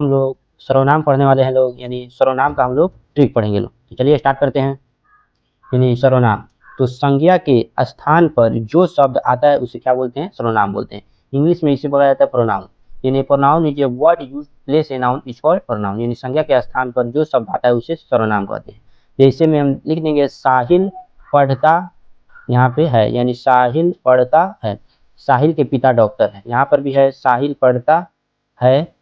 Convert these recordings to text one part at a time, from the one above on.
हम लोग सर्वनाम पढ़ने वाले हैं लोग, यानी सर्वनाम का हम लोग ट्रिक पढ़ेंगे लोग। तो चलिए स्टार्ट करते हैं। यानी सर्वनाम, तो संज्ञा के स्थान पर जो शब्द आता है उसे क्या बोलते हैं? सर्वनाम बोलते हैं। इंग्लिश में इसे बोला जाता है प्रोनाउन। यानी pronoun is a word used place a noun is called pronoun. यानी संज्ञा के स्थान पर जो शब्द आता है उसे सर्वनाम कहते हैं। जैसे में हम लिख देंगे साहिल पढ़ता, यहाँ पे है यानी साहिल पढ़ता है, साहिल के पिता डॉक्टर है। यहाँ पर भी है साहिल पढ़ता है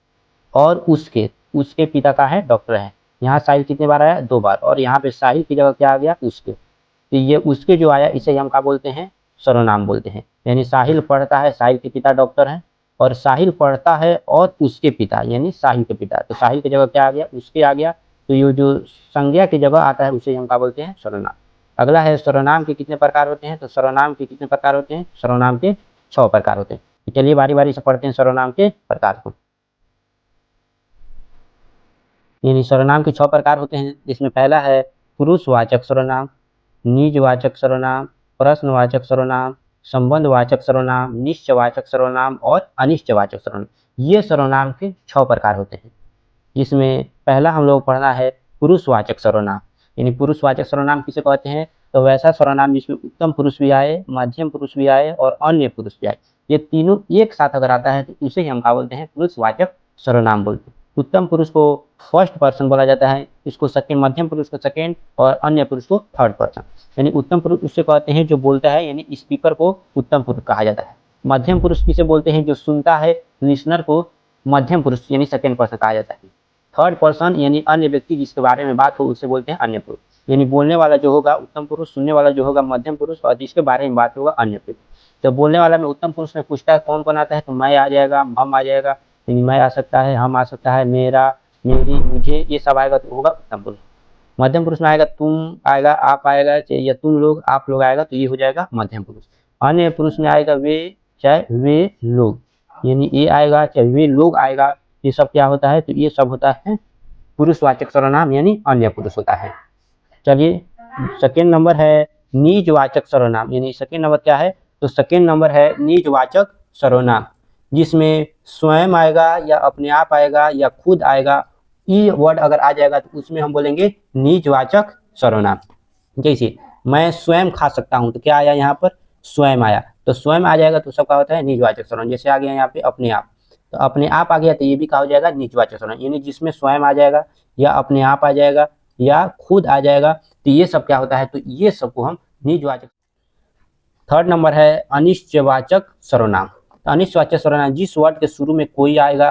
और उसके उसके पिता का है डॉक्टर है। यहाँ साहिल कितने बार आया? 2 बार। और यहाँ पे साहिल की जगह क्या आ गया? उसके। तो ये उसके जो आया इसे हम क्या बोलते हैं? सर्वनाम बोलते हैं। यानी साहिल पढ़ता है, साहिल के पिता डॉक्टर हैं, और साहिल पढ़ता है और उसके पिता यानी साहिल के पिता। तो साहिल की जगह क्या आ गया? उसके आ गया। तो ये जो संज्ञा की जगह आता है उसे हम क्या बोलते हैं? सर्वनाम। अगला है सर्वनाम के कितने प्रकार होते हैं? तो सर्वनाम के कितने प्रकार होते हैं? सर्वनाम के 6 प्रकार होते हैं। तो चलिए बारी बारी से पढ़ते हैं सर्वनाम के प्रकार को। यानी सर्वनाम के 6 प्रकार होते हैं, जिसमें पहला है पुरुषवाचक सर्वनाम, निजवाचक सर्वनाम, प्रश्नवाचक सर्वनाम, संबंधवाचक सर्वनाम, निश्चयवाचक सर्वनाम और अनिश्चयवाचक सर्वनाम। ये सर्वनाम के 6 प्रकार होते हैं, जिसमें पहला हम लोग पढ़ना है पुरुषवाचक सर्वनाम। यानी पुरुषवाचक सर्वनाम किसे कहते हैं? तो वैसा सर्वनाम जिसमें उत्तम पुरुष भी आए, मध्यम पुरुष भी आए और अन्य पुरुष भी आए। ये तीनों एक साथ अगर आता है तो उसे ही हम क्या बोलते हैं? पुरुषवाचक सर्वनाम बोलते हैं। उत्तम पुरुष को फर्स्ट पर्सन बोला जाता है, इसको सेकेंड, मध्यम पुरुष को सेकेंड और अन्य पुरुष को थर्ड पर्सन। यानी उत्तम पुरुष उसे कहते हैं जो बोलता है, यानी स्पीकर को उत्तम पुरुष कहा जाता है। मध्यम पुरुष किसे बोलते हैं? जो सुनता है, लिसनर को मध्यम पुरुष यानी सेकेंड पर्सन कहा जाता है। थर्ड पर्सन यानी अन्य व्यक्ति जिसके बारे में बात हो उसे बोलते हैं अन्य पुरुष। यानी बोलने वाला जो होगा उत्तम पुरुष, सुनने वाला जो होगा मध्यम पुरुष और जिसके बारे में बात होगा अन्य पुरुष। तो बोलने वाला में उत्तम पुरुष में पूछता है कौन कौन आता है? तो मैं आ जाएगा, हम आ जाएगा, यानी मैं आ सकता है, हम आ सकता है, मेरा, मेरी, मुझे, ये सब आएगा तो होगा उत्तम पुरुष। मध्यम पुरुष में आएगा तुम आएगा, आप आएगा, या तुम लोग, आप लोग आएगा तो ये हो जाएगा मध्यम पुरुष। अन्य पुरुष में आएगा वे, चाहे वे लोग, यानी ये आएगा चाहे वे लोग आएगा, ये सब क्या होता है? तो ये सब होता है पुरुषवाचक सर्वनाम यानी अन्य पुरुष होता है। चलिए सेकेंड नंबर है निजवाचक सर्वनाम। यानी सेकेंड नंबर क्या है? तो सेकेंड नंबर है निजवाचक सर्वनाम, जिसमें स्वयं आएगा या अपने आप आएगा या खुद आएगा, ई वर्ड अगर आ जाएगा तो उसमें हम बोलेंगे निजवाचक सर्वनाम। जैसे मैं स्वयं खा सकता हूँ, तो क्या आया यहाँ पर? स्वयं आया। तो स्वयं आ जाएगा तो सबका होता है निजवाचक सर्वनाम। जैसे आ गया यहाँ पे अपने आप, तो अपने आप आ गया तो ये भी कहा हो जाएगा निजवाचक सर्वनाम। यानी जिसमें स्वयं आ जाएगा या अपने आप आ जाएगा या खुद आ जाएगा, तो ये सब क्या होता है? तो ये सबको हम निजवाचक। थर्ड नंबर है अनिश्चयवाचक सर्वनाम। तो अनिश्चयवाचक सर्वनाम जिस वर्ड के शुरू में कोई आएगा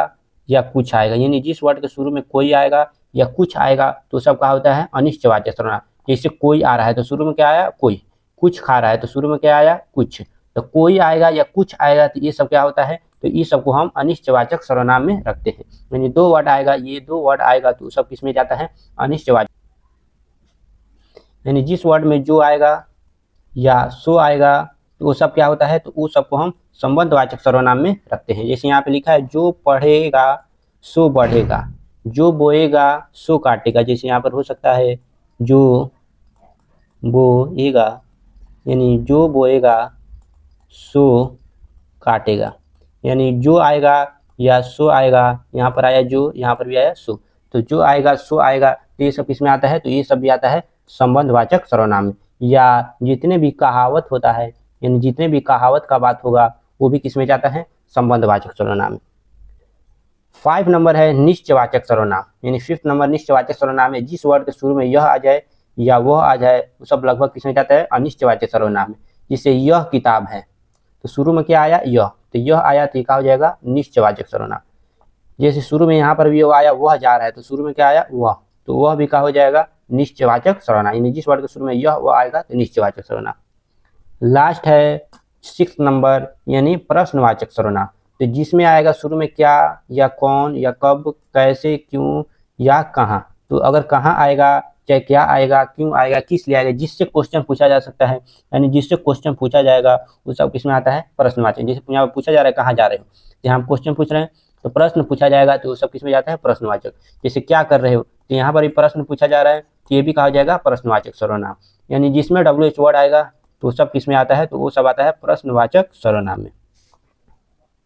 या कुछ आएगा, यानी जिस वर्ड के शुरू में कोई आएगा या कुछ आएगा तो सब क्या होता है? अनिश्चयवाचक सर्वनाम। जैसे कोई आ रहा है तो शुरू में क्या आया? कोई। कुछ खा रहा है तो शुरू में क्या आया? कुछ। तो कोई आएगा या कुछ आएगा तो ये सब क्या होता है? तो ये सबको हम अनिश्चयवाचक सर्वनाम में रखते हैं। यानी 2 वर्ड आएगा, ये 2 वर्ड आएगा तो सब किसमें जाता है? अनिश्चयवाचक। यानी जिस वर्ड में जो आएगा या सो आएगा तो वो सब क्या होता है? तो वो सबको हम संबंधवाचक सर्वनाम में रखते हैं। जैसे यहाँ पे लिखा है जो पढ़ेगा सो बढ़ेगा, जो बोएगा सो काटेगा। जैसे यहाँ पर हो सकता है जो बोएगा, यानी जो बोएगा सो काटेगा। यानी जो आएगा या सो आएगा, यहाँ पर आया जो, यहाँ पर भी आया सो। तो जो आएगा सो आएगा तो ये सब किसमें आता है? तो ये सब भी आता है संबंधवाचक सर्वनाम में। या जितने भी कहावत होता है, यानी जितने भी कहावत का बात होगा वो भी किसमें जाता है? संबंधवाचक सर्वनाम में। 5 नंबर है निश्चयवाचक सर्वनाम। यानी 5th नंबर निश्चयवाचक सर्वनाम है जिस वर्ड के शुरू में यह आ जाए या वह आ जाए वो सब लगभग किसमें जाता है? अनिश्चयवाचक सर्वनाम में। जिसे यह किताब है तो शुरू में क्या आया? यह। तो यह आया तो क्या हो जाएगा? निश्चयवाचक सर्वनाम। जैसे शुरू में यहाँ पर भी आया वह जा रहा है तो शुरू में क्या आया? वह। तो वह भी क्या हो जाएगा? निश्चयवाचक सर्वनाम। यानी जिस वर्ड के शुरू में यह वह आएगा तो निश्चयवाचक सर्वनाम। लास्ट है 6th नंबर यानी प्रश्नवाचक सर्वनाम। तो जिसमें आएगा शुरू में क्या या कौन या कब, कैसे, क्यों या कहाँ। तो अगर कहाँ आएगा, चाहे क्या आएगा, क्यों आएगा, किस लिए आएगा, जिससे क्वेश्चन पूछा जा सकता है, यानी जिससे क्वेश्चन पूछा जाएगा वो सब किसमें आता है? प्रश्नवाचक। जैसे यहाँ पूछा जा रहा है कहाँ जा रहे हो, यहाँ हम क्वेश्चन पूछ रहे हैं तो प्रश्न पूछा जाएगा तो वो सब किसमें जाता है? प्रश्नवाचक। जैसे क्या कर रहे हो तो यहाँ पर भी प्रश्न पूछा जा रहा है तो ये भी कहा जाएगा प्रश्नवाचक सर्वनाम। यानी जिसमें WH वर्ड आएगा तो सब किसमें आता है? तो वो सब आता है प्रश्नवाचक सर्वनाम में।